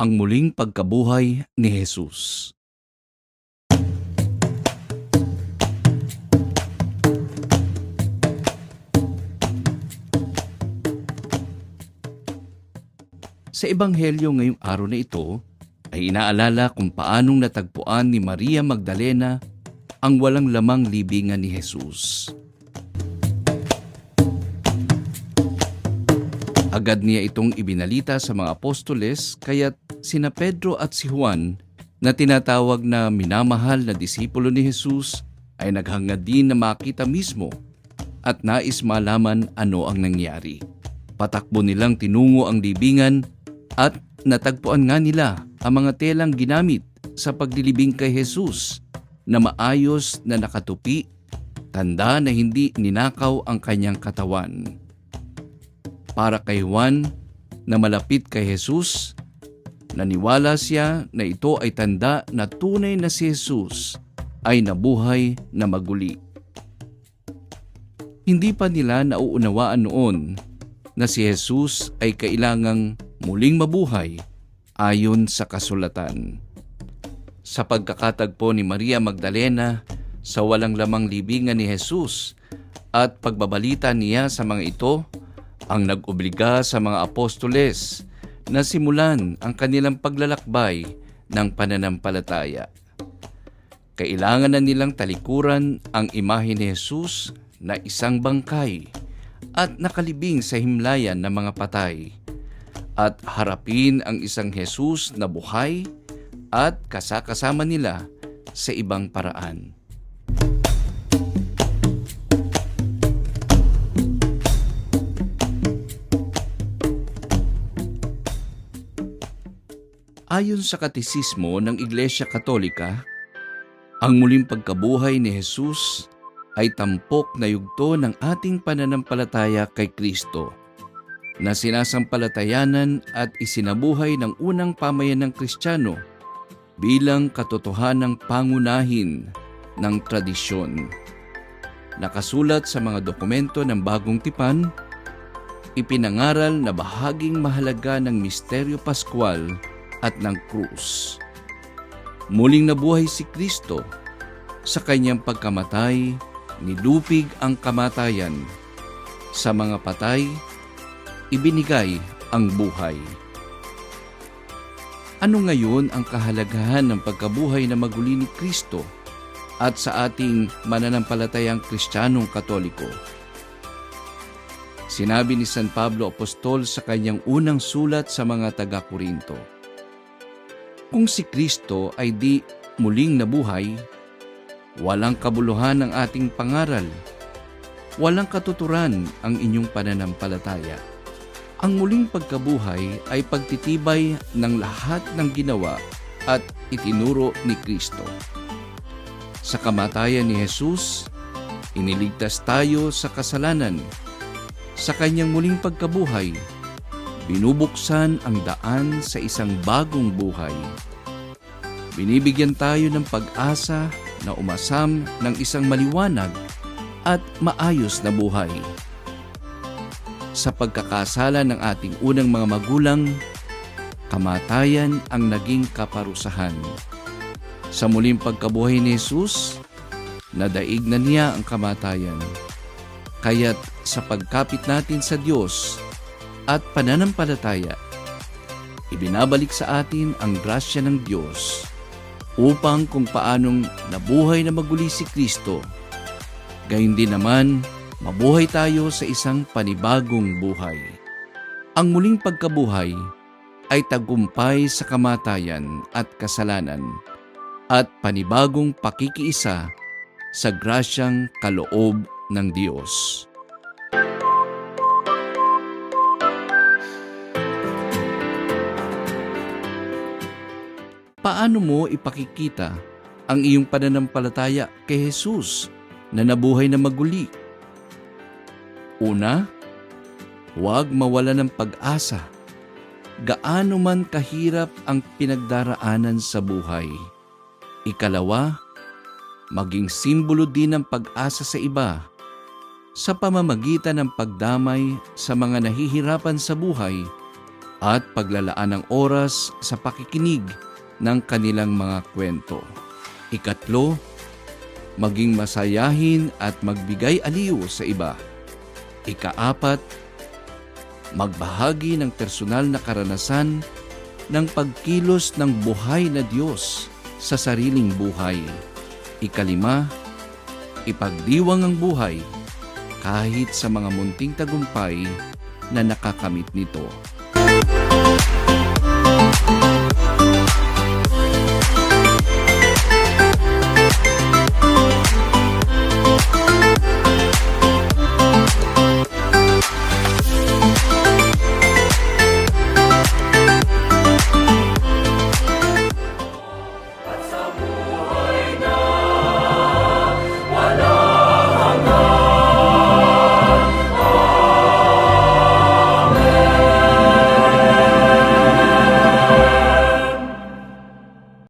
ang muling pagkabuhay ni Jesus. Sa Ebanghelyo ngayong araw na ito, ay inaalala kung paanong natagpuan ni Maria Magdalena ang walang lamang libingan ni Jesus. Agad niya itong ibinalita sa mga apostoles, kaya't sina Pedro at si Juan na tinatawag na minamahal na disipulo ni Jesus ay naghangad din na makita mismo at nais malaman ano ang nangyari. Patakbo nilang tinungo ang libingan at natagpuan nga nila ang mga telang ginamit sa paglilibing kay Jesus na maayos na nakatupi, tanda na hindi ninakaw ang kanyang katawan. Para kay Juan na malapit kay Jesus, naniwala siya na ito ay tanda na tunay na si Jesus ay nabuhay na maguli. Hindi pa nila nauunawaan noon na si Jesus ay kailangang muling mabuhay ayon sa kasulatan. Sa pagkakatagpo ni Maria Magdalena sa walang lamang libingan ni Jesus at pagbabalita niya sa mga ito, ang nag-obliga sa mga apostoles na simulan ang kanilang paglalakbay ng pananampalataya. Kailangan na nilang talikuran ang imahe ni Jesus na isang bangkay at nakalibing sa himlayan ng mga patay, at harapin ang isang Jesus na buhay at kasakasama nila sa ibang paraan. Ayon sa katekismo ng Iglesia Katolika, ang muling pagkabuhay ni Jesus ay tampok na yugto ng ating pananampalataya kay Kristo, na sinasampalatayanan at isinabuhay ng unang pamayanang Kristiyano bilang katotohanang pangunahin ng tradisyon. Nakasulat sa mga dokumento ng Bagong Tipan, ipinangaral na bahaging mahalaga ng misteryo paskwal at ng krus. Muling nabuhay si Kristo. Sa kanyang pagkamatay, nilupig ang kamatayan. Sa mga patay, ibinigay ang buhay. Ano ngayon ang kahalagahan ng pagkabuhay na maguli ni Kristo at sa ating mananampalatayang Kristiyanong Katoliko? Sinabi ni San Pablo Apostol sa kanyang unang sulat sa mga taga-Korinto, kung si Kristo ay di muling nabuhay, walang kabuluhan ang ating pangaral, walang katuturan ang inyong pananampalataya. Ang muling pagkabuhay ay pagtitibay ng lahat ng ginawa at itinuro ni Kristo. Sa kamatayan ni Jesus, iniligtas tayo sa kasalanan. Sa kanyang muling pagkabuhay, binubuksan ang daan sa isang bagong buhay. Binibigyan tayo ng pag-asa na umasam ng isang maliwanag at maayos na buhay. Sa pagkakasala ng ating unang mga magulang, kamatayan ang naging kaparusahan. Sa muling pagkabuhay ni Jesus, nadaig na niya ang kamatayan. Kaya't sa pagkapit natin sa Diyos at pananampalataya, ibinabalik sa atin ang grasya ng Diyos upang kung paanong nabuhay na maguli si Kristo, gayon din naman mabuhay tayo sa isang panibagong buhay. Ang muling pagkabuhay ay tagumpay sa kamatayan at kasalanan at panibagong pakikiisa sa grasyang kaloob ng Diyos. Paano mo ipakikita ang iyong pananampalataya kay Jesus na nabuhay na maguli? Una, huwag mawala ng pag-asa. Gaano man kahirap ang pinagdaraanan sa buhay. Ikalawa, maging simbolo din ng pag-asa sa iba sa pamamagitan ng pagdamay sa mga nahihirapan sa buhay at paglalaan ng oras sa pakikinig ng kanilang mga kwento. Ikatlo, maging masayahin at magbigay aliw sa iba. Ikaapat, magbahagi ng personal na karanasan ng pagkilos ng buhay na Diyos sa sariling buhay. Ikalima, ipagdiwang ang buhay kahit sa mga munting tagumpay na nakakamit nito.